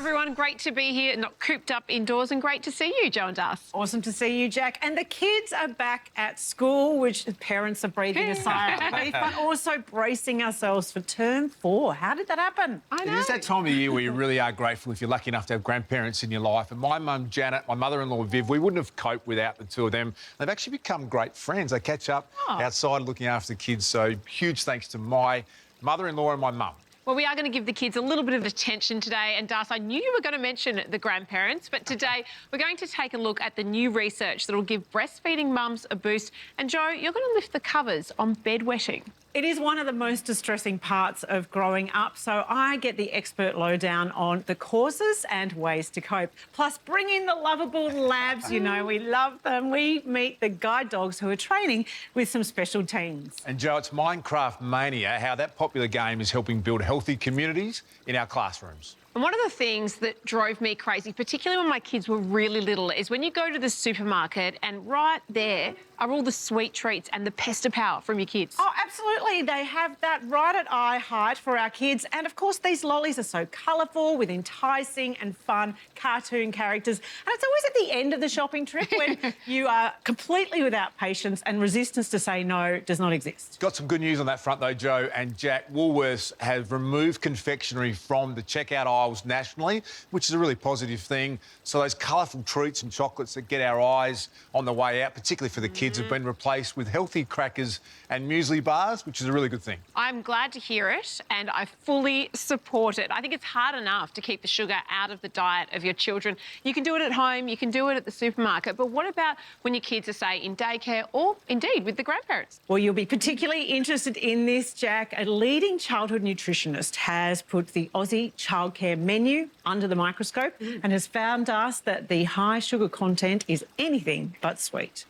everyone. Great to be here, not cooped up indoors, and great to see you, Jo and Darcy. Awesome to see you, Jack. And the kids are back at school, which the parents are breathing a sigh of relief, but also bracing ourselves for term 4. How did that happen? I know. It is that time of year where you really are grateful if you're lucky enough to have grandparents in your life. And my mum, Janet, my mother-in-law, Viv, we wouldn't have coped without the two of them. They've actually become great friends. They catch up outside looking after the kids. So huge thanks to my mother-in-law and my mum. Well, we are going to give the kids a little bit of attention today. And, Darcy, I knew you were going to mention the grandparents, but today we're going to take a look at the new research that will give breastfeeding mums a boost. And, Jo, you're going to lift the covers on bedwetting. It is one of the most distressing parts of growing up, so I get the expert lowdown on the causes and ways to cope. Plus, bring in the lovable labs, you know, we love them. We meet the guide dogs who are training with some special teams. And, Jo, it's Minecraft Mania, how that popular game is helping build healthy communities in our classrooms. And one of the things that drove me crazy, particularly when my kids were really little, is when you go to the supermarket and right there are all the sweet treats and the pester power from your kids. Oh, absolutely. They have that right at eye height for our kids. And, of course, these lollies are so colourful with enticing and fun cartoon characters. And it's always at the end of the shopping trip when you are completely without patience and resistance to say no does not exist. Got some good news on that front, though, Jo and Jack. Woolworths have removed confectionery from the checkout aisles nationally, which is a really positive thing. So those colourful treats and chocolates that get our eyes on the way out, particularly for the kids, have been replaced with healthy crackers and muesli bars, which is a really good thing. I'm glad to hear it, and I fully support it. I think it's hard enough to keep the sugar out of the diet of your children. You can do it at home, you can do it at the supermarket, but what about when your kids are, say, in daycare or, indeed, with the grandparents? Well, you'll be particularly interested in this, Jack. A leading childhood nutritionist has put the Aussie childcare menu under the microscope and has found us that the high sugar content is anything but sweet.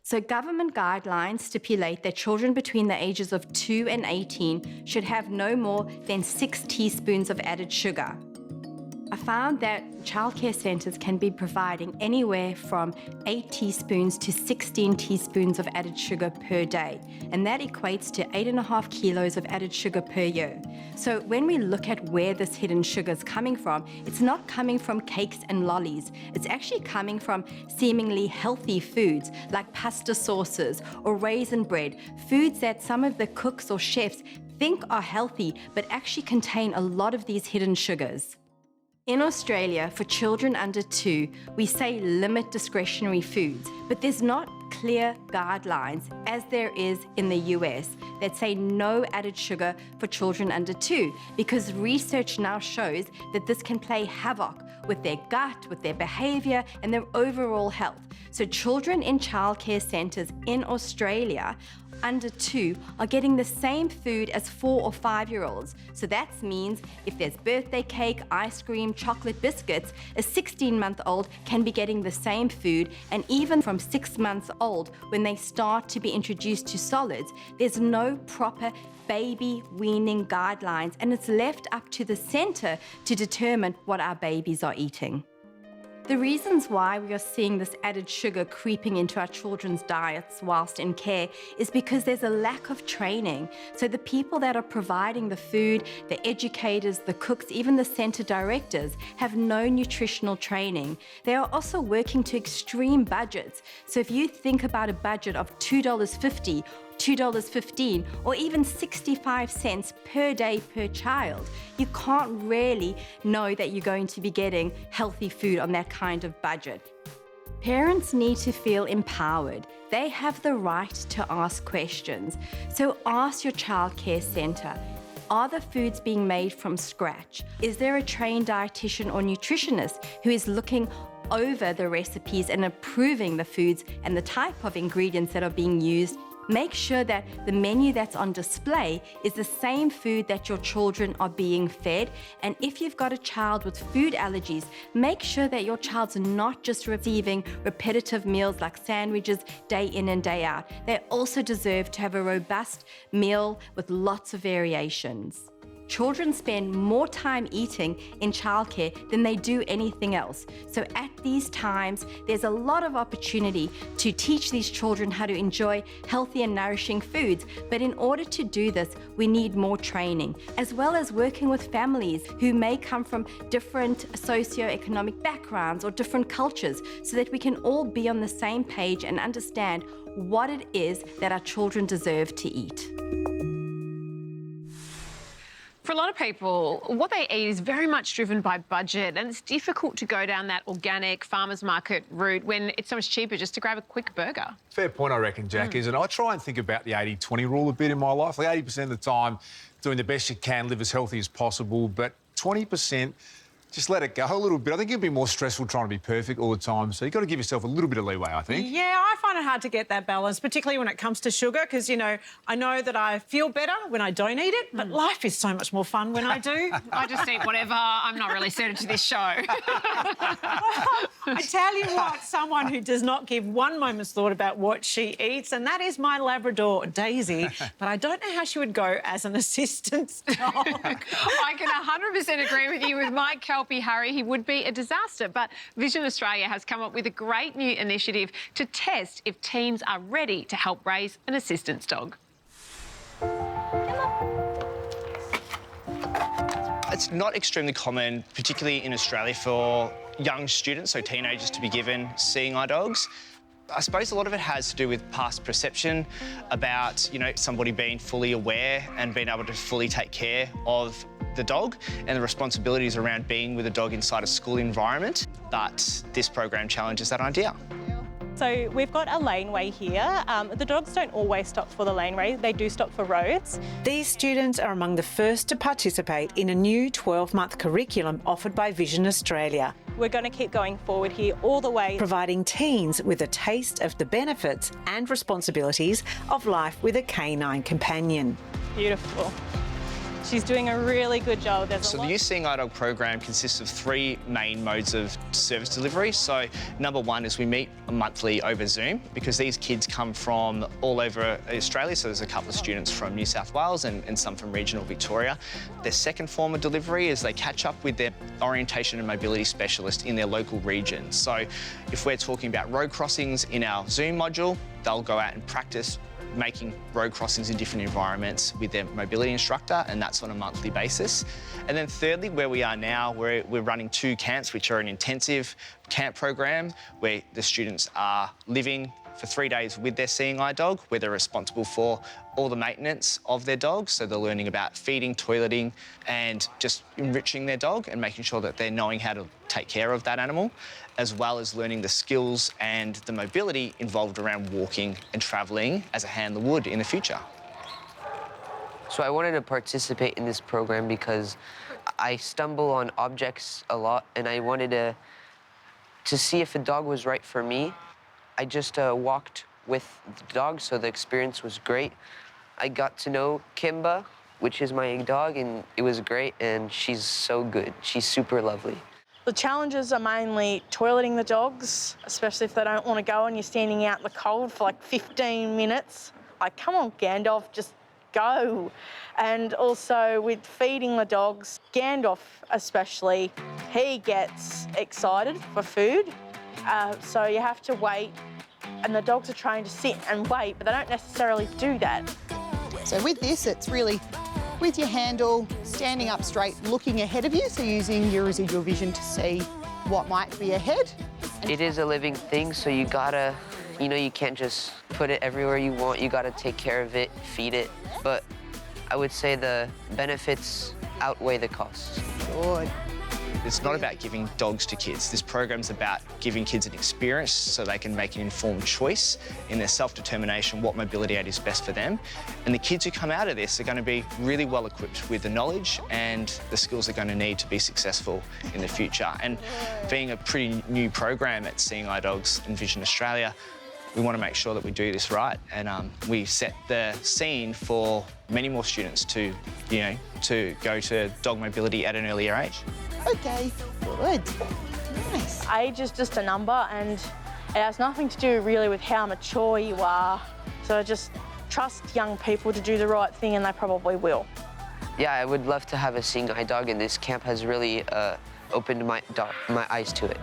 So government guidelines stipulate that children between the ages of 2 and 18 should have no more than 6 teaspoons of added sugar. I found that childcare centres can be providing anywhere from 8 teaspoons to 16 teaspoons of added sugar per day, and that equates to 8.5 kilos of added sugar per year. So when we look at where this hidden sugar is coming from, it's not coming from cakes and lollies. It's actually coming from seemingly healthy foods like pasta sauces or raisin bread, foods that some of the cooks or chefs think are healthy but actually contain a lot of these hidden sugars. In Australia, for children under 2, we say limit discretionary foods, but there's not clear guidelines, as there is in the US, that say no added sugar for children under 2, because research now shows that this can play havoc with their gut, with their behaviour and their overall health. So children in childcare centres in Australia under 2 are getting the same food as 4 or 5-year-olds. So that means if there's birthday cake, ice cream, chocolate biscuits, a 16-month-old can be getting the same food, and even from 6 months old, when they start to be introduced to solids, there's no proper baby weaning guidelines, and it's left up to the centre to determine what our babies are eating. The reasons why we are seeing this added sugar creeping into our children's diets whilst in care is because there's a lack of training. So the people that are providing the food, the educators, the cooks, even the centre directors have no nutritional training. They are also working to extreme budgets. So if you think about a budget of $2.50, $2.15 or even 65 cents per day per child, you can't really know that you're going to be getting healthy food on that kind of budget. Parents need to feel empowered. They have the right to ask questions. So ask your childcare centre, are the foods being made from scratch? Is there a trained dietitian or nutritionist who is looking over the recipes and approving the foods and the type of ingredients that are being used? Make sure that the menu that's on display is the same food that your children are being fed. And if you've got a child with food allergies, make sure that your child's not just receiving repetitive meals like sandwiches day in and day out. They also deserve to have a robust meal with lots of variations. children spend more time eating in childcare than they do anything else. So at these times, there's a lot of opportunity to teach these children how to enjoy healthy and nourishing foods. But in order to do this, we need more training, as well as working with families who may come from different socioeconomic backgrounds or different cultures, so that we can all be on the same page and understand what it is that our children deserve to eat. For a lot of people, what they eat is very much driven by budget, and it's difficult to go down that organic farmers market route when it's so much cheaper just to grab a quick burger. Fair point, I reckon, Jack, isn't it? I try and think about the 80-20 rule a bit in my life. Like 80% of the time, doing the best you can, live as healthy as possible, but 20%, just let it go a little bit. I think it'd be more stressful trying to be perfect all the time, so you've got to give yourself a little bit of leeway, I think. Yeah, I find it hard to get that balance, particularly when it comes to sugar, because, you know, I know that I feel better when I don't eat it, but life is so much more fun when I do. I just eat whatever. I'm not really suited to this show. I tell you what, someone who does not give one moment's thought about what she eats, and that is my Labrador, Daisy, but I don't know how she would go as an assistant dog. I can 100% agree with you. With Mike Harry, he would be a disaster. But Vision Australia has come up with a great new initiative to test if teens are ready to help raise an assistance dog. It's not extremely common, particularly in Australia, for young students, so teenagers, to be given seeing eye dogs. I suppose a lot of it has to do with past perception about, you know, somebody being fully aware and being able to fully take care of the dog and the responsibilities around being with a dog inside a school environment. But this program challenges that idea. So we've got a laneway here. The dogs don't always stop for the laneway, they do stop for roads. These students are among the first to participate in a new 12-month curriculum offered by Vision Australia, We're going to keep going forward here all the way. providing teens with a taste of the benefits and responsibilities of life with a canine companion. Beautiful. She's doing a really good job. So the Youth Seeing Eye Dog program consists of 3 main modes of service delivery. So number 1 is we meet monthly over Zoom, because these kids come from all over Australia. So there's a couple of students from New South Wales and some from regional Victoria. Their second form of delivery is they catch up with their orientation and mobility specialist in their local region. So if we're talking about road crossings in our Zoom module, they'll go out and practice making road crossings in different environments with their mobility instructor, and that's on a monthly basis. And then thirdly, where we are now, we're running 2 camps, which are an intensive camp program where the students are living for 3 days with their seeing eye dog, where they're responsible for all the maintenance of their dog. So they're learning about feeding, toileting, and just enriching their dog and making sure that they're knowing how to take care of that animal, as well as learning the skills and the mobility involved around walking and travelling as a handler would in the future. So I wanted to participate in this program because I stumble on objects a lot, and I wanted to see if a dog was right for me. I just walked with the dog, so the experience was great. I got to know Kimba, which is my dog, and it was great, and she's so good. She's super lovely. The challenges are mainly toileting the dogs, especially if they don't want to go and you're standing out in the cold for like 15 minutes. Like, come on, Gandalf, just go. And also with feeding the dogs, Gandalf especially, he gets excited for food. So you have to wait, and the dogs are trained to sit and wait, but they don't necessarily do that. So with this, it's really with your handle, standing up straight, looking ahead of you, so using your residual vision to see what might be ahead. It is a living thing, so you gotta, you know, you can't just put it everywhere you want. You gotta take care of it, feed it. But I would say the benefits outweigh the costs. Good. It's not about giving dogs to kids. This program's about giving kids an experience so they can make an informed choice in their self-determination what mobility aid is best for them. And the kids who come out of this are going to be really well equipped with the knowledge and the skills they're going to need to be successful in the future. And being a pretty new program at Seeing Eye Dogs and Vision Australia, we want to make sure that we do this right, and we set the scene for many more students to, you know, to go to dog mobility at an earlier age. Okay, good. Nice. Age is just a number, and it has nothing to do really with how mature you are. So just trust young people to do the right thing, and they probably will. Yeah, I would love to have a seeing eye dog, and this camp has really opened my eyes to it.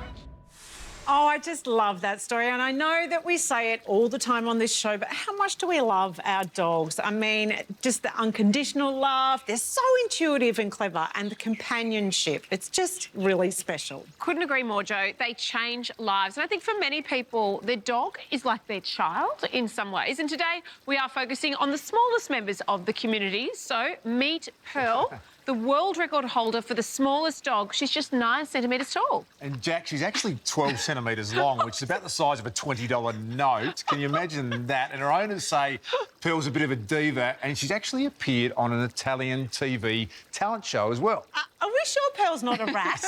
Oh, I just love that story. And I know that we say it all the time on this show, but how much do we love our dogs? I mean, just the unconditional love. They're so intuitive and clever, and the companionship. It's just really special. Couldn't agree more, Jo. They change lives. And I think for many people, their dog is like their child in some ways. And today we are focusing on the smallest members of the community. So meet Pearl, the world record holder for the smallest dog. She's just 9 centimetres tall. And Jack, she's actually 12 centimetres long, which is about the size of a $20 note. Can you imagine that? And her owners say Pearl's a bit of a diva, and she's actually appeared on an Italian TV talent show as well. Are we sure Pearl's not a rat?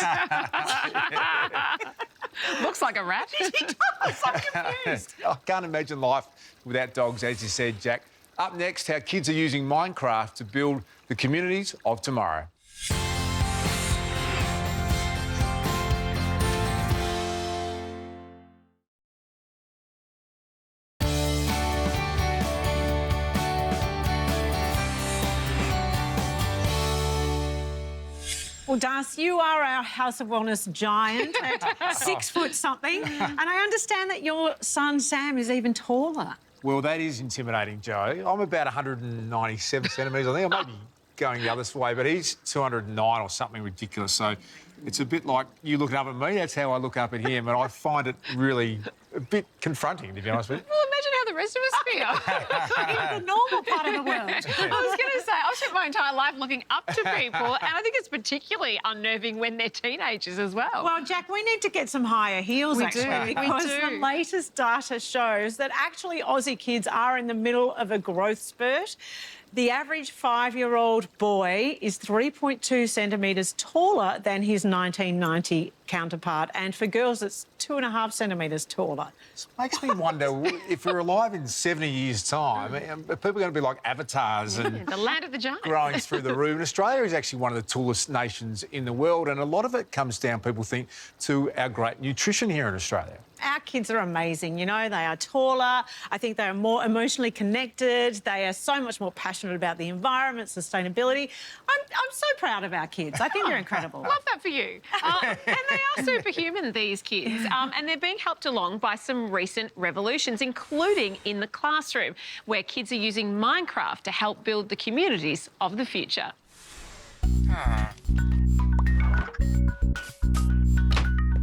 Looks like a rat. She does. I'm confused. I can't imagine life without dogs, as you said, Jack. Up next, how kids are using Minecraft to build the communities of tomorrow. Well, Darcy, you are our House of Wellness giant at 6 foot something. And I understand that your son, Sam, is even taller. Well, that is intimidating, Joe. I'm about 197 centimetres, I think. I may be going the other way, but he's 209 or something ridiculous. So it's a bit like you looking up at me. That's how I look up at him, and I find it really a bit confronting, to be honest with you. Well, imagine how the rest of us feel. In the normal part of the world. I was going to say, I've spent my entire life looking up to people, and I think it's particularly unnerving when they're teenagers as well. Well, Jack, we need to get some higher heels, We actually, do. because We do. the latest data shows that actually Aussie kids are in the middle of a growth spurt. The average 5-year-old boy is 3.2 centimetres taller than his 1990 counterpart, and for girls it's 2.5 centimetres taller. It makes me wonder if we're alive in 70 years' time, are people going to be like avatars and The land of the giant. growing through the roof? And Australia is actually one of the tallest nations in the world, and a lot of it comes down, people think, to our great nutrition here in Australia. Our kids are amazing, you know, they are taller, I think they are more emotionally connected, they are so much more passionate about the environment, sustainability. I'm so proud of our kids. I think they're incredible. Love that for you. And they are superhuman, these kids, and they're being helped along by some recent revolutions, including in the classroom, where kids are using Minecraft to help build the communities of the future.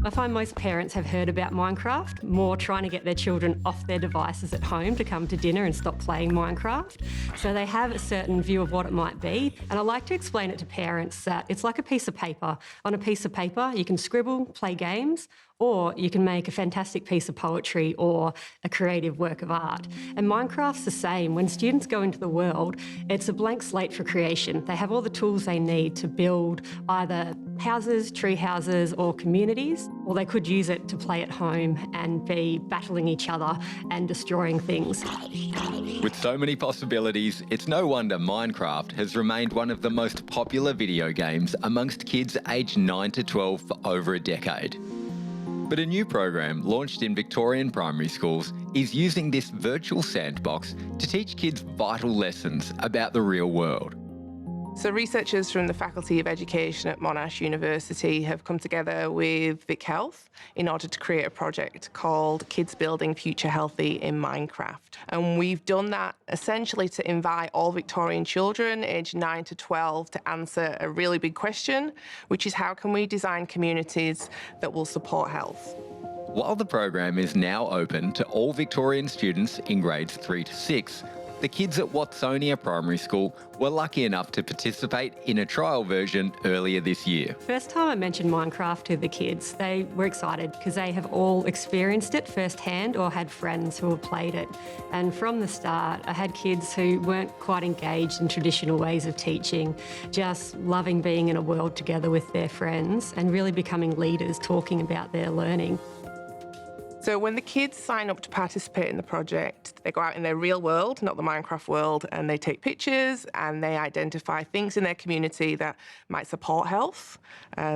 I find most parents have heard about Minecraft, more trying to get their children off their devices at home to come to dinner and stop playing Minecraft. So they have a certain view of what it might be. And I like to explain it to parents that it's like a piece of paper. On a piece of paper, you can scribble, play games, or you can make a fantastic piece of poetry or a creative work of art. And Minecraft's the same. When students go into the world, it's a blank slate for creation. They have all the tools they need to build either houses, tree houses, or communities, or they could use it to play at home and be battling each other and destroying things. With so many possibilities, it's no wonder Minecraft has remained one of the most popular video games amongst kids aged 9 to 12 for over a decade. But a new program launched in Victorian primary schools is using this virtual sandbox to teach kids vital lessons about the real world. So researchers from the Faculty of Education at Monash University have come together with Vic Health in order to create a project called Kids Building Future Healthy in Minecraft. And we've done that essentially to invite all Victorian children aged 9 to 12 to answer a really big question, which is how can we design communities that will support health? While the program is now open to all Victorian students in grades 3 to 6, the kids at Watsonia Primary School were lucky enough to participate in a trial version earlier this year. First time I mentioned Minecraft to the kids, they were excited because they have all experienced it firsthand or had friends who have played it. And from the start, I had kids who weren't quite engaged in traditional ways of teaching, just loving being in a world together with their friends and really becoming leaders talking about their learning. So when the kids sign up to participate in the project, they go out in their real world, not the Minecraft world, and they take pictures and they identify things in their community that might support health,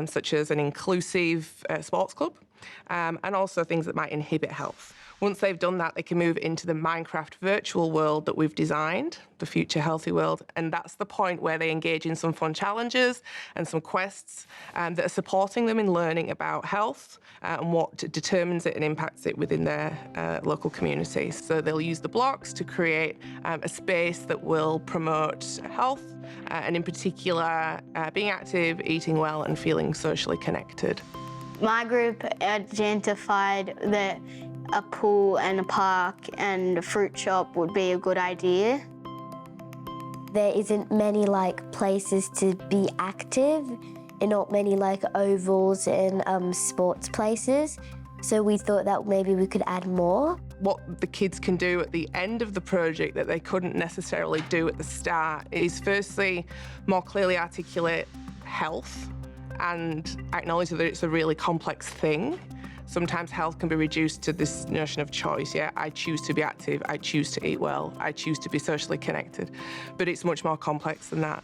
such as an inclusive sports club, and also things that might inhibit health. Once they've done that, they can move into the Minecraft virtual world that we've designed, the future healthy world, and that's the point where they engage in some fun challenges and some quests that are supporting them in learning about health and what determines it and impacts it within their local community. So they'll use the blocks to create a space that will promote health and in particular being active, eating well and feeling socially connected. My group identified that a pool and a park and a fruit shop would be a good idea. There isn't many places to be active and not many ovals and sports places. So we thought that maybe we could add more. What the kids can do at the end of the project that they couldn't necessarily do at the start is firstly more clearly articulate health and acknowledge that it's a really complex thing. Sometimes health can be reduced to this notion of choice, yeah? I choose to be active, I choose to eat well, I choose to be socially connected. But it's much more complex than that.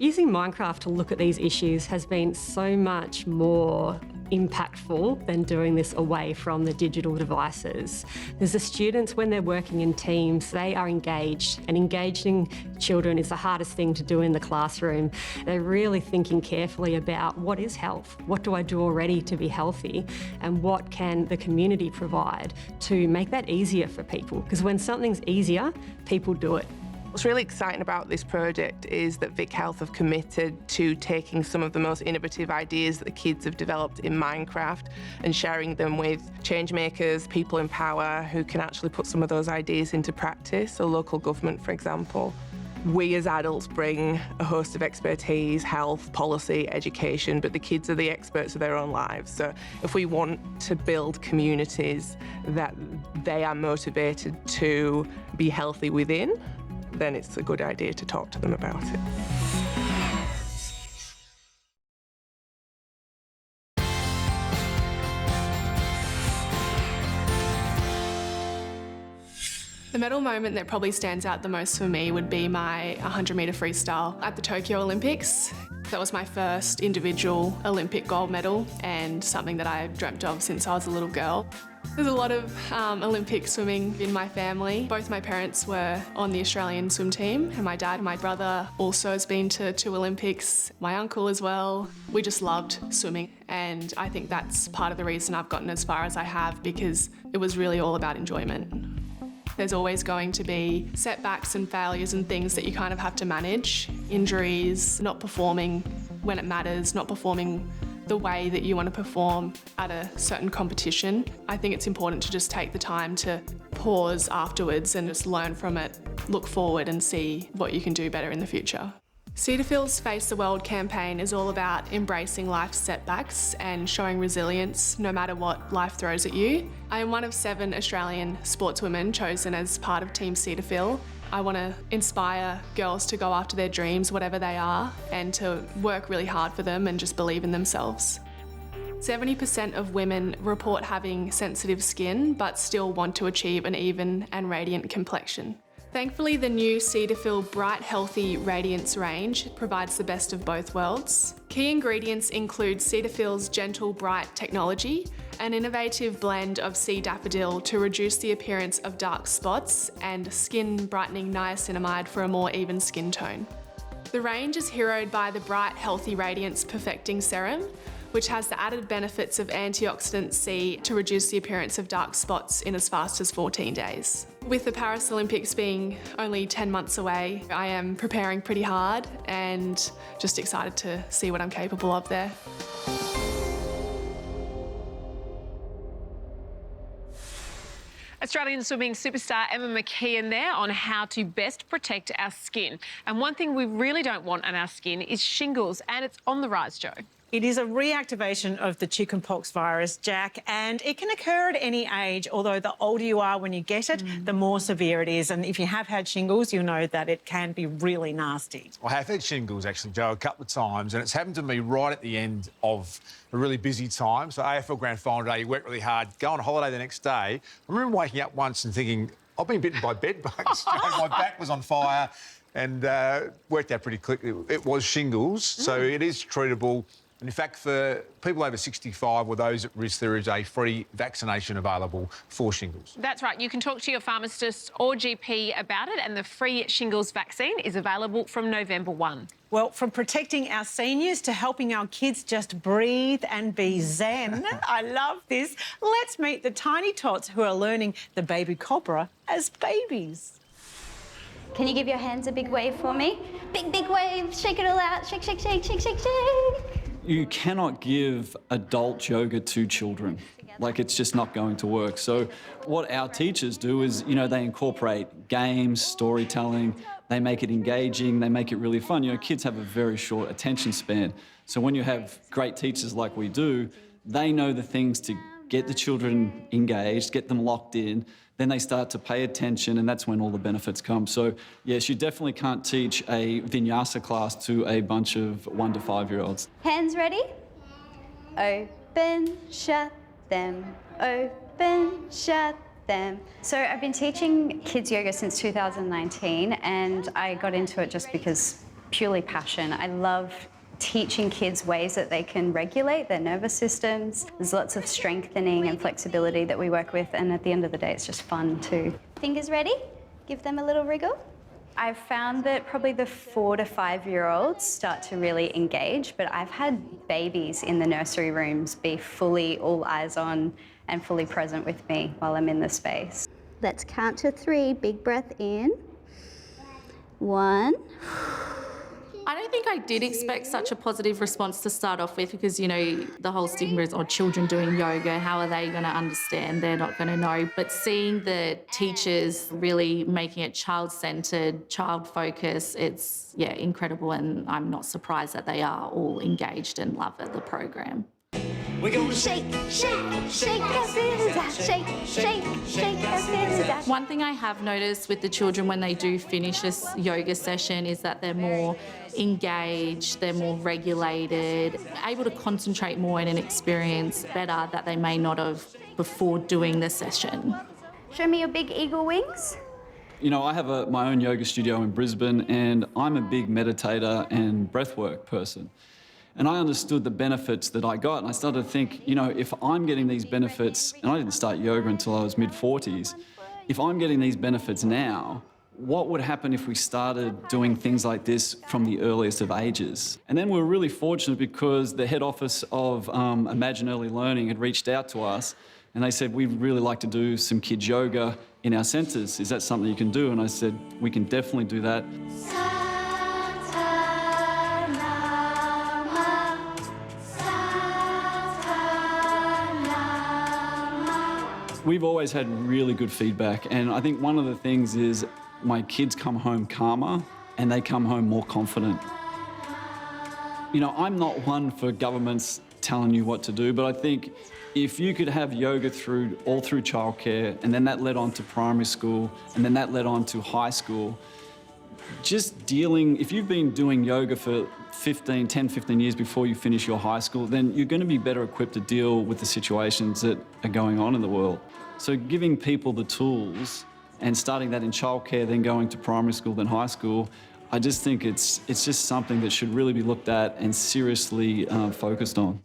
Using Minecraft to look at these issues has been so much more impactful than doing this away from the digital devices. Because the students, when they're working in teams, they are engaged, and engaging children is the hardest thing to do in the classroom. They're really thinking carefully about what is health, what do I do already to be healthy, and what can the community provide to make that easier for people. Because when something's easier, people do it. What's really exciting about this project is that Vic Health have committed to taking some of the most innovative ideas that the kids have developed in Minecraft and sharing them with change makers, people in power who can actually put some of those ideas into practice, so local government, for example. We as adults bring a host of expertise, health, policy, education, but the kids are the experts of their own lives. So if we want to build communities that they are motivated to be healthy within, then it's a good idea to talk to them about it. The medal moment that probably stands out the most for me would be my 100-metre freestyle at the Tokyo Olympics. That was my first individual Olympic gold medal and something that I dreamt of since I was a little girl. There's a lot of Olympic swimming in my family. Both my parents were on the Australian swim team, and my dad and my brother also has been to 2 Olympics, my uncle as well. We just loved swimming, and I think that's part of the reason I've gotten as far as I have, because it was really all about enjoyment. There's always going to be setbacks and failures and things that you kind of have to manage. Injuries, not performing when it matters, not performing the way that you want to perform at a certain competition. I think it's important to just take the time to pause afterwards and just learn from it, look forward and see what you can do better in the future. Cetaphil's Face the World campaign is all about embracing life's setbacks and showing resilience no matter what life throws at you. I am one of 7 Australian sportswomen chosen as part of Team Cetaphil. I want to inspire girls to go after their dreams, whatever they are, and to work really hard for them and just believe in themselves. 70% of women report having sensitive skin but still want to achieve an even and radiant complexion. Thankfully, the new Cetaphil Bright Healthy Radiance range provides the best of both worlds. Key ingredients include Cetaphil's Gentle Bright technology, an innovative blend of sea daffodil to reduce the appearance of dark spots, and skin brightening niacinamide for a more even skin tone. The range is heroed by the Bright Healthy Radiance Perfecting Serum, which has the added benefits of antioxidant C to reduce the appearance of dark spots in as fast as 14 days. With the Paris Olympics being only 10 months away, I am preparing pretty hard and just excited to see what I'm capable of there. Australian swimming superstar Emma McKeon there on how to best protect our skin. And one thing we really don't want on our skin is shingles, and it's on the rise, Jo. It is a reactivation of the chickenpox virus, Jack, and it can occur at any age, although the older you are when you get it, the more severe it is. And if you have had shingles, you'll know that it can be really nasty. I have had shingles, actually, Jo, a couple of times, and it's happened to me right at the end of a really busy time. So AFL Grand Final day, you work really hard, go on holiday the next day. I remember waking up once and thinking, I've been bitten by bed bugs. My back was on fire and worked out pretty quickly. It was shingles, so it is treatable. And in fact, for people over 65 or those at risk, there is a free vaccination available for shingles. That's right. You can talk to your pharmacist or GP about it, and the free shingles vaccine is available from November 1. Well, from protecting our seniors to helping our kids just breathe and be zen. I love this. Let's meet the tiny tots who are learning the baby cobra as babies. Can you give your hands a big wave for me? Big, big wave. Shake it all out. Shake, shake, shake, shake, shake, shake. You cannot give adult yoga to children. Like, it's just not going to work. So what our teachers do is, you know, they incorporate games, storytelling, they make it engaging, they make it really fun. You know, kids have a very short attention span. So when you have great teachers like we do, they know the things to get the children engaged, get them locked in, then they start to pay attention, and that's when all the benefits come. So yes, you definitely can't teach a vinyasa class to a bunch of 1 to 5-year-olds. Hands ready? Open, shut them. Open, shut them. So I've been teaching kids yoga since 2019, and I got into it just because purely passion. I love teaching kids ways that they can regulate their nervous systems. There's lots of strengthening and flexibility that we work with, and at the end of the day, it's just fun too. Fingers ready? Give them a little wriggle. I've found that probably the 4 to 5-year-olds start to really engage, but I've had babies in the nursery rooms be fully all eyes on and fully present with me while I'm in the space. Let's count to 3. Big breath in. 1. I don't think I did expect such a positive response to start off with, because, you know, the whole stigma is, oh, children doing yoga, how are they going to understand? They're not going to know. But seeing the teachers really making it child-centred, child-focused, it's, yeah, incredible, and I'm not surprised that they are all engaged and love the program. We're going to shake, shake, shake our feelings out. Shake, shake, shake our feelings out. One thing I have noticed with the children when they do finish a yoga session is that they're more engaged, they're more regulated, able to concentrate more in an experience better that they may not have before doing the session. Show me your big eagle wings. You know, I have my own yoga studio in Brisbane, and I'm a big meditator and breathwork person. And I understood the benefits that I got, and I started to think, you know, if I'm getting these benefits, and I didn't start yoga until I was mid-40s, if I'm getting these benefits now, what would happen if we started doing things like this from the earliest of ages? And then we were really fortunate because the head office of Imagine Early Learning had reached out to us, and they said, we'd really like to do some kids yoga in our centres. Is that something you can do? And I said, we can definitely do that. We've always had really good feedback, and I think one of the things is my kids come home calmer and they come home more confident. You know, I'm not one for governments telling you what to do, but I think if you could have yoga all through childcare, and then that led on to primary school, and then that led on to high school, just dealing, if you've been doing yoga for 10, 15 years before you finish your high school, then you're going to be better equipped to deal with the situations that are going on in the world. So giving people the tools and starting that in childcare, then going to primary school, then high school, I just think it's just something that should really be looked at and seriously focused on.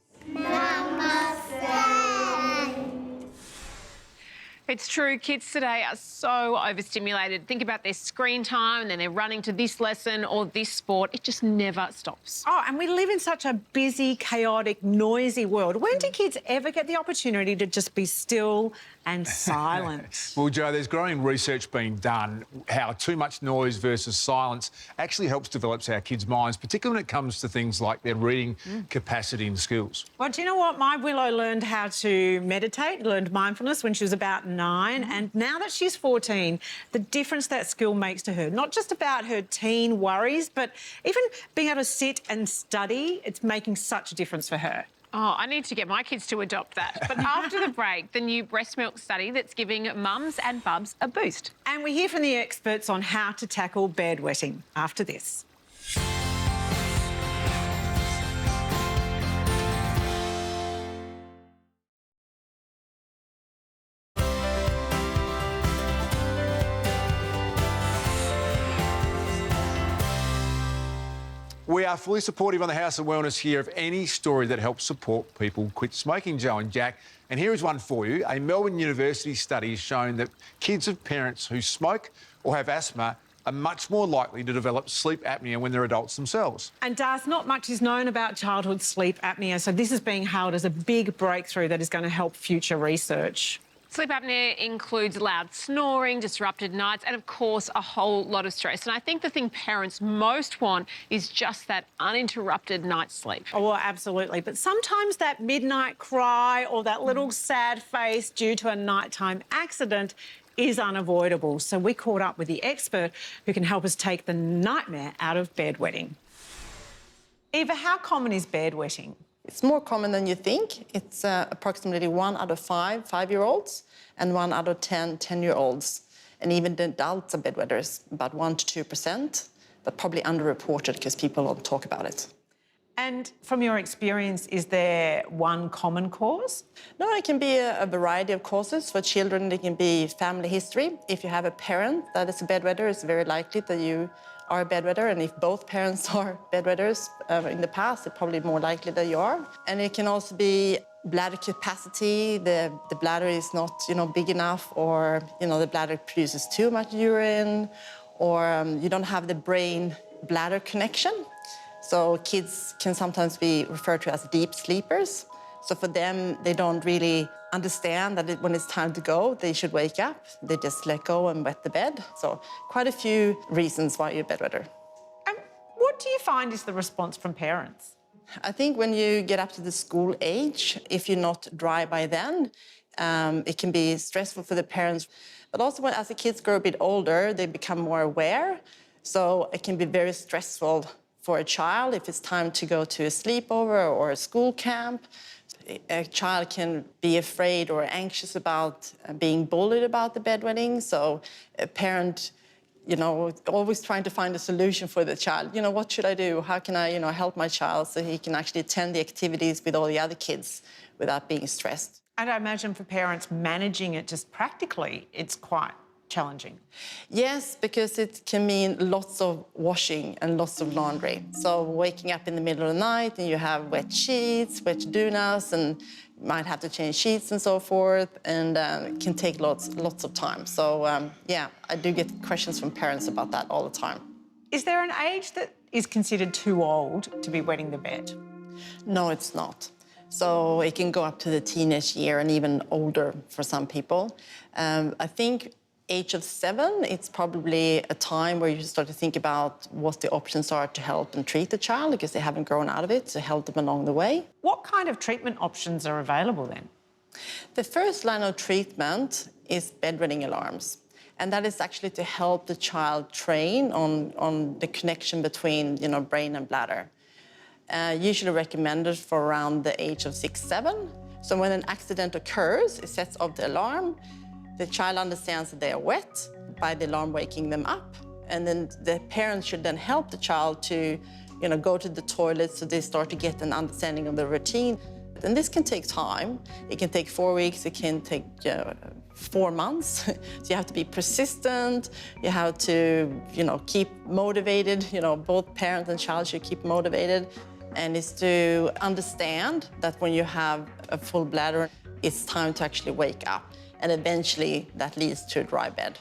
It's true, kids today are so overstimulated. Think about their screen time and then they're running to this lesson or this sport. It just never stops. Oh, and we live in such a busy, chaotic, noisy world. When do kids ever get the opportunity to just be still and silent? Well, Jo, there's growing research being done how too much noise versus silence actually helps develop our kids' minds, particularly when it comes to things like their reading capacity and skills. Well, do you know what? My Willow learned how to meditate, learned mindfulness when she was about 9, and now that she's 14, the difference that skill makes to her, not just about her teen worries, but even being able to sit and study, it's making such a difference for her. Oh, I need to get my kids to adopt that. But after the break, the new breast milk study that's giving mums and bubs a boost. And we hear from the experts on how to tackle bedwetting after this. We are fully supportive on the House of Wellness here of any story that helps support people quit smoking, Joe and Jack. And here is one for you. A Melbourne University study has shown that kids of parents who smoke or have asthma are much more likely to develop sleep apnea when they're adults themselves. And Darcy, not much is known about childhood sleep apnea, so this is being hailed as a big breakthrough that is going to help future research. Sleep apnea includes loud snoring, disrupted nights, and of course a whole lot of stress. And I think the thing parents most want is just that uninterrupted night's sleep. Oh, well, absolutely. But sometimes that midnight cry or that little sad face due to a nighttime accident is unavoidable. So we caught up with the expert who can help us take the nightmare out of bedwetting. Eva, how common is bedwetting? It's more common than you think. It's approximately 1 out of 5 5-year-olds and 1 out of 10 10-year-olds. And even the adults are bedwetters, about 1 to 2%, but probably underreported because people don't talk about it. And from your experience, is there one common cause? No, it can be a variety of causes. For children, it can be family history. If you have a parent that is a bedwetter, it's very likely that you are a bedwetter, and if both parents are bedwetters in the past, it's probably more likely that you are. And it can also be bladder capacity. The bladder is not, big enough, or the bladder produces too much urine, or you don't have the brain-bladder connection. So kids can sometimes be referred to as deep sleepers. So for them, they don't really understand that when it's time to go, they should wake up. They just let go and wet the bed. So quite a few reasons why you're a bedwetter. And what do you find is the response from parents? I think when you get up to the school age, if you're not dry by then, it can be stressful for the parents. But also as the kids grow a bit older, they become more aware. So it can be very stressful for a child if it's time to go to a sleepover or a school camp. A child can be afraid or anxious about being bullied about the bedwetting. So a parent, always trying to find a solution for the child. What should I do? How can I, help my child so he can actually attend the activities with all the other kids without being stressed? And I imagine for parents managing it just practically, it's quite challenging. Yes, because it can mean lots of washing and lots of laundry. So waking up in the middle of the night and you have wet sheets, wet dunas, and you might have to change sheets and so forth, and it can take lots of time. So yeah, I do get questions from parents about that all the time. Is there an age that is considered too old to be wetting the bed? No, it's not. So it can go up to the teenage year and even older for some people. I think age of 7, it's probably a time where you start to think about what the options are to help and treat the child because they haven't grown out of it, to help them along the way. What kind of treatment options are available then? The first line of treatment is bedwetting alarms. And that is actually to help the child train on the connection between, brain and bladder. Usually recommended for around the age of 6, 7. So when an accident occurs, it sets off the alarm. The child understands that they are wet by the alarm waking them up. And then the parents should then help the child to, go to the toilet so they start to get an understanding of the routine. And this can take time. It can take 4 weeks, it can take 4 months. So you have to be persistent, you have to, keep motivated. Both parent and child should keep motivated. And it's to understand that when you have a full bladder, it's time to actually wake up. And eventually that leads to a dry bed.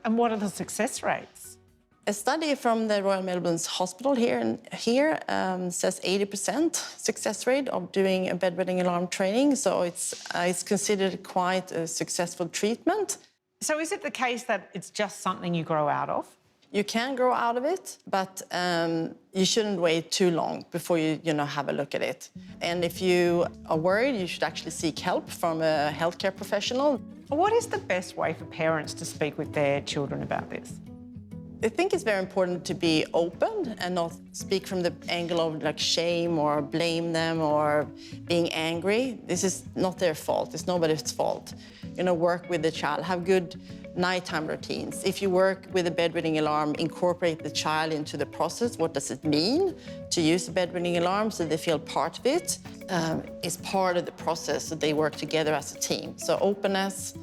And what are the success rates? A study from the Royal Melbourne's Hospital here says 80% success rate of doing a bedwetting alarm training. So it's considered quite a successful treatment. So is it the case that it's just something you grow out of? You can grow out of it, but you shouldn't wait too long before you have a look at it. And if you are worried, you should actually seek help from a healthcare professional. What is the best way for parents to speak with their children about this? I think it's very important to be open and not speak from the angle of shame or blame them or being angry. This is not their fault. It's nobody's fault. Work with the child, have good nighttime routines. If you work with a bedwetting alarm, incorporate the child into the process. What does it mean to use a bedwetting alarm so they feel part of it? It's part of the process so they work together as a team. So openness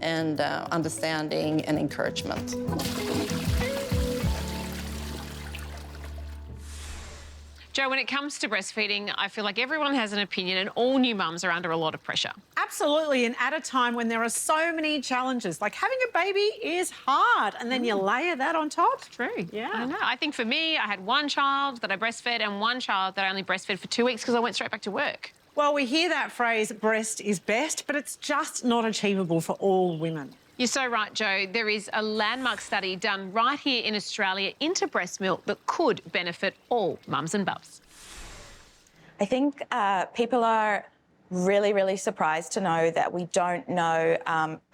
and understanding and encouragement. Jo, when it comes to breastfeeding, I feel like everyone has an opinion and all new mums are under a lot of pressure. Absolutely, and at a time when there are so many challenges, like having a baby is hard, and then you layer that on top. True. Yeah. I know. I think for me, I had one child that I breastfed and one child that I only breastfed for 2 weeks because I went straight back to work. Well, we hear that phrase, breast is best, but it's just not achievable for all women. You're so right, Jo. There is a landmark study done right here in Australia into breast milk that could benefit all mums and bubs. I think people are really surprised to know that we don't know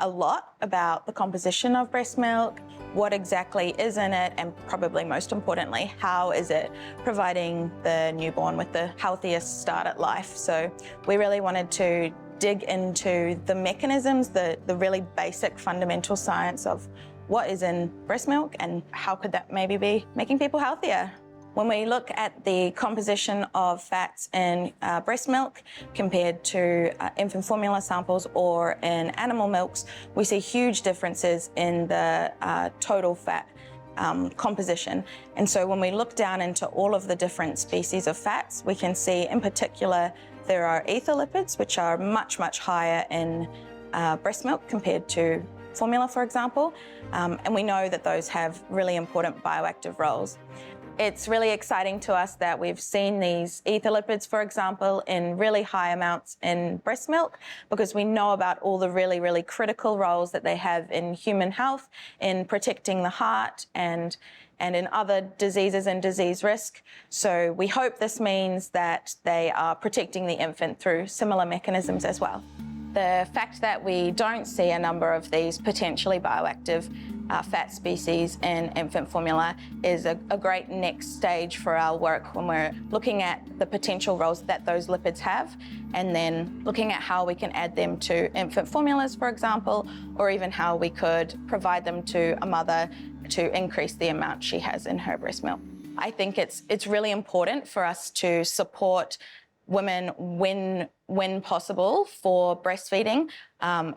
a lot about the composition of breast milk, what exactly is in it, and probably most importantly, how is it providing the newborn with the healthiest start at life. So we really wanted to dig into the mechanisms, the really basic fundamental science of what is in breast milk and how could that maybe be making people healthier. When we look at the composition of fats in breast milk compared to infant formula samples or in animal milks, we see huge differences in the total fat composition. And so when we look down into all of the different species of fats, we can see in particular there are ether lipids, which are much higher in breast milk compared to formula, for example. And we know that those have really important bioactive roles. It's really exciting to us that we've seen these ether lipids, for example, in really high amounts in breast milk, because we know about all the really critical roles that they have in human health, in protecting the heart and in other diseases and disease risk. So we hope this means that they are protecting the infant through similar mechanisms as well. The fact that we don't see a number of these potentially bioactive fat species in infant formula is a great next stage for our work when we're looking at the potential roles that those lipids have, and then looking at how we can add them to infant formulas, for example, or even how we could provide them to a mother to increase the amount she has in her breast milk. I think it's really important for us to support women when possible for breastfeeding.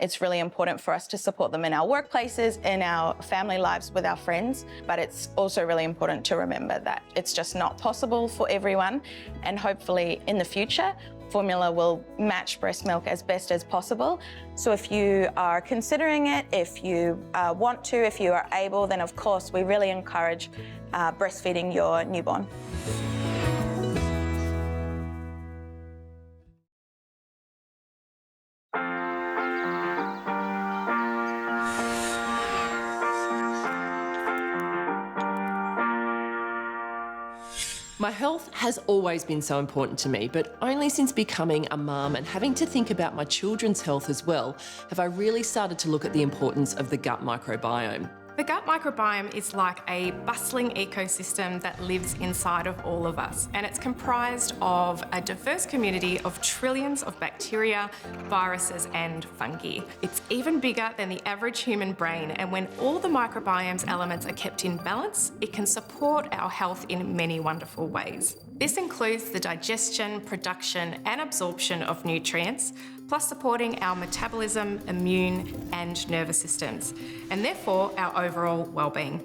It's really important for us to support them in our workplaces, in our family lives with our friends, but it's also really important to remember that it's just not possible for everyone, and hopefully in the future formula will match breast milk as best as possible. So if you are considering it, if you want to, if you are able, then of course we really encourage breastfeeding your newborn. My health has always been so important to me, but only since becoming a mum and having to think about my children's health as well, have I really started to look at the importance of the gut microbiome. The gut microbiome is like a bustling ecosystem that lives inside of all of us, and it's comprised of a diverse community of trillions of bacteria, viruses and fungi. It's even bigger than the average human brain, and when all the microbiome's elements are kept in balance, it can support our health in many wonderful ways. This includes the digestion, production and absorption of nutrients, plus supporting our metabolism, immune and nervous systems, and therefore our overall well-being.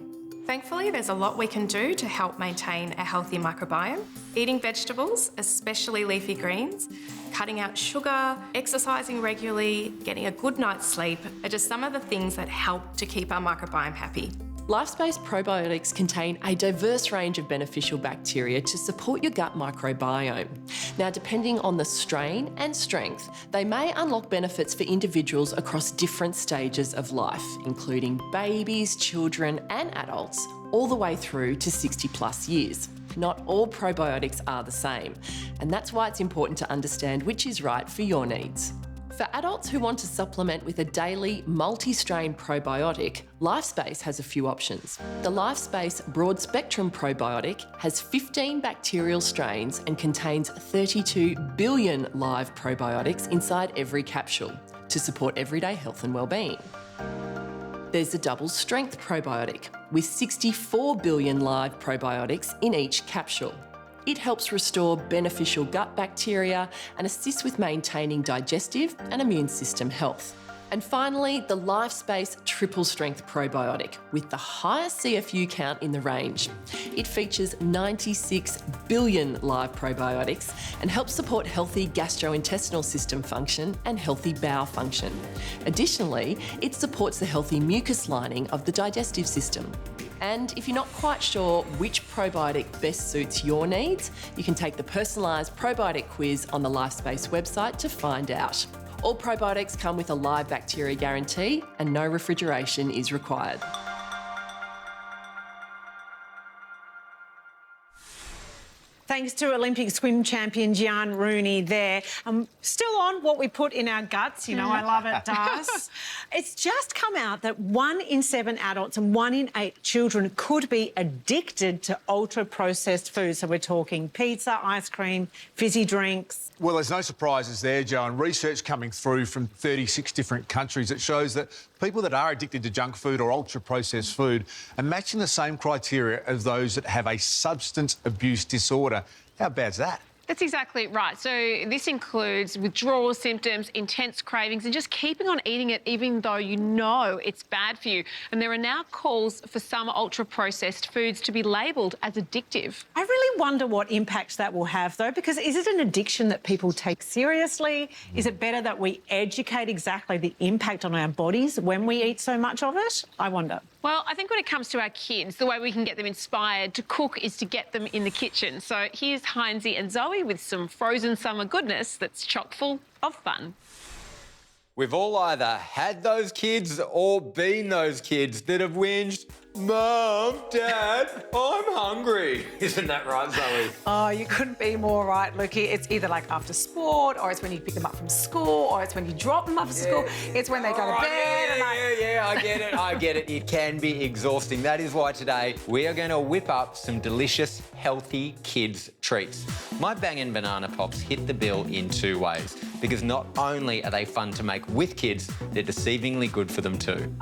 Thankfully, there's a lot we can do to help maintain a healthy microbiome. Eating vegetables, especially leafy greens, cutting out sugar, exercising regularly, getting a good night's sleep are just some of the things that help to keep our microbiome happy. Life-Space probiotics contain a diverse range of beneficial bacteria to support your gut microbiome. Now, depending on the strain and strength, they may unlock benefits for individuals across different stages of life, including babies, children and adults, all the way through to 60+ years. Not all probiotics are the same, and that's why it's important to understand which is right for your needs. For adults who want to supplement with a daily multi-strain probiotic, LifeSpace has a few options. The LifeSpace Broad Spectrum Probiotic has 15 bacterial strains and contains 32 billion live probiotics inside every capsule to support everyday health and well-being. There's the Double Strength Probiotic with 64 billion live probiotics in each capsule. It helps restore beneficial gut bacteria and assists with maintaining digestive and immune system health. And finally, the LifeSpace Triple Strength Probiotic with the highest CFU count in the range. It features 96 billion live probiotics and helps support healthy gastrointestinal system function and healthy bowel function. Additionally, it supports the healthy mucus lining of the digestive system. And if you're not quite sure which probiotic best suits your needs, you can take the personalised probiotic quiz on the LifeSpace website to find out. All probiotics come with a live bacteria guarantee and no refrigeration is required. Thanks to Olympic swim champion Giaan Rooney there. Still on what we put in our guts, you know, I love it, Darcy. It's just come out that 1 in 7 adults and 1 in 8 children could be addicted to ultra-processed foods. So we're talking pizza, ice cream, fizzy drinks. Well, there's no surprises there, Joe, and research coming through from 36 different countries that shows that people that are addicted to junk food or ultra-processed food are matching the same criteria as those that have a substance abuse disorder. How bad's that? That's exactly right. So this includes withdrawal symptoms, intense cravings, and just keeping on eating it even though you know it's bad for you. And there are now calls for some ultra-processed foods to be labelled as addictive. I really wonder what impact that will have, though, because is it an addiction that people take seriously? Is it better that we educate exactly the impact on our bodies when we eat so much of it? I wonder. Well, I think when it comes to our kids, the way we can get them inspired to cook is to get them in the kitchen. So here's Hines and Zoe with some frozen summer goodness that's chock full of fun. We've all either had those kids or been those kids that have whinged, "Mum, Dad, I'm hungry." Isn't that right, Zoe? Oh, you couldn't be more right, Lukey. It's either like after sport, or it's when you pick them up from school, or it's when you drop them after school. It's when they go to bed. I get it. I get it. It can be exhausting. That is why today we are going to whip up some delicious, healthy kids' treats. My Bangin' Banana Pops hit the bill in 2 ways, because not only are they fun to make with kids, they're deceivingly good for them too.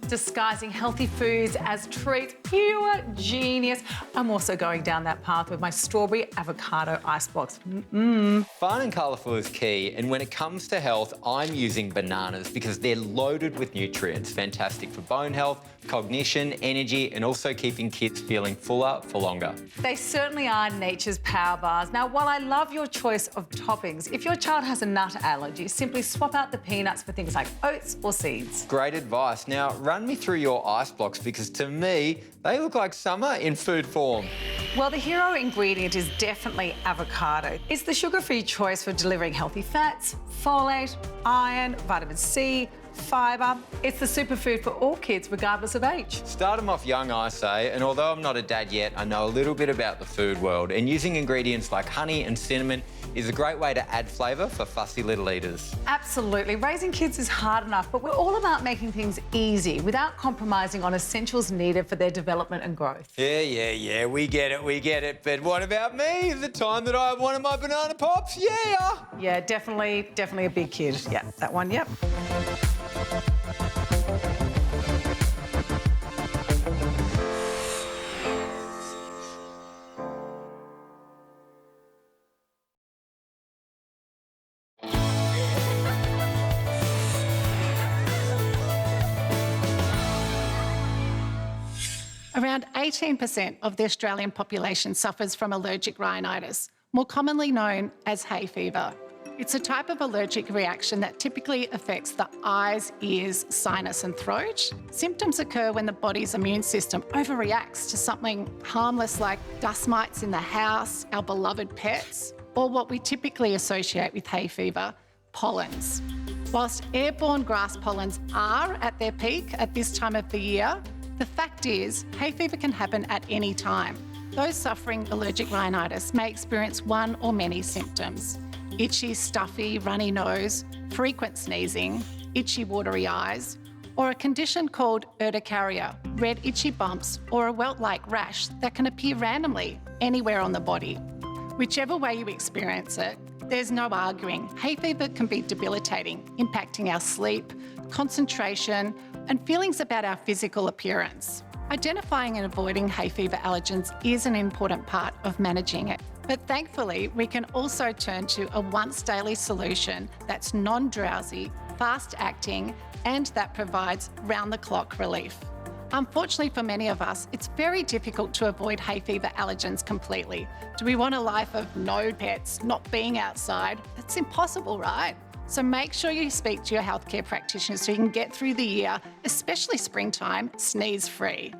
Disguising healthy foods as treats, pure genius. I'm also going down that path with my strawberry avocado icebox. Fun and colourful is key, and when it comes to health, I'm using bananas because they're loaded with nutrients, fantastic for bone health, cognition, energy, and also keeping kids feeling fuller for longer. They certainly are nature's power bars. Now, while I love your choice of toppings, if your child has a nut allergy, simply swap out the peanuts for things like oats or seeds. Great advice. Now, run me through your ice blocks, because to me, they look like summer in food form. Well, the hero ingredient is definitely avocado. It's the sugar-free choice for delivering healthy fats, folate, iron, vitamin C, fibre. It's the superfood for all kids, regardless of age. Start them off young, I say, and although I'm not a dad yet, I know a little bit about the food world, and using ingredients like honey and cinnamon is a great way to add flavour for fussy little eaters. Absolutely. Raising kids is hard enough, but we're all about making things easy without compromising on essentials needed for their development and growth. Yeah, we get it. But what about me? The time that I wanted my banana pops? Yeah, definitely a big kid. Yeah, that one, yep. Around 18% of the Australian population suffers from allergic rhinitis, more commonly known as hay fever. It's a type of allergic reaction that typically affects the eyes, ears, sinus and throat. Symptoms occur when the body's immune system overreacts to something harmless like dust mites in the house, our beloved pets, or what we typically associate with hay fever, pollens. Whilst airborne grass pollens are at their peak at this time of the year, the fact is, hay fever can happen at any time. Those suffering allergic rhinitis may experience one or many symptoms: itchy, stuffy, runny nose, frequent sneezing, itchy, watery eyes, or a condition called urticaria, red itchy bumps, or a welt-like rash that can appear randomly anywhere on the body. Whichever way you experience it, there's no arguing. Hay fever can be debilitating, impacting our sleep, concentration, and feelings about our physical appearance. Identifying and avoiding hay fever allergens is an important part of managing it. But thankfully, we can also turn to a once-daily solution that's non-drowsy, fast-acting and that provides round-the-clock relief. Unfortunately for many of us, it's very difficult to avoid hay fever allergens completely. Do we want a life of no pets, not being outside? It's impossible, right? So make sure you speak to your healthcare practitioner so you can get through the year, especially springtime, sneeze-free.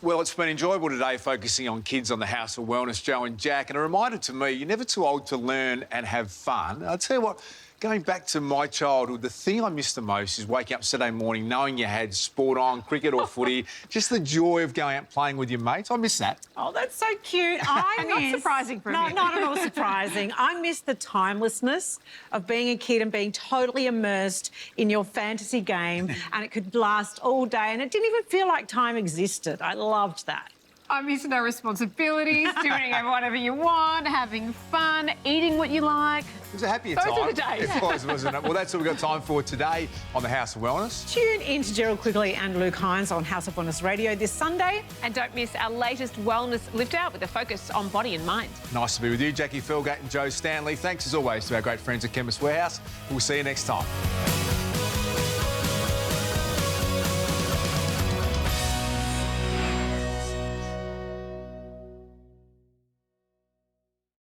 Well, it's been enjoyable today focusing on kids on the House of Wellness, Joe and Jack, and a reminder to me, you're never too old to learn and have fun. I'll tell you what, going back to my childhood, the thing I miss the most is waking up Saturday morning knowing you had sport on, cricket or footy, just the joy of going out playing with your mates. I miss that. Oh, that's so cute. Not surprising for me. Not at all surprising. I miss the timelessness of being a kid and being totally immersed in your fantasy game, and it could last all day, and it didn't even feel like time existed. I loved that. I miss no responsibilities, doing whatever you want, having fun, eating what you like. It was a happier Those time. are the days. It was, wasn't it? Well, that's what we've got time for today on the House of Wellness. Tune in to Gerald Quigley and Luke Hines on House of Wellness Radio this Sunday. And don't miss our latest wellness lift out with a focus on body and mind. Nice to be with you, Jacqui, Felgate and Joe Stanley. Thanks as always to our great friends at Chemist Warehouse. We'll see you next time.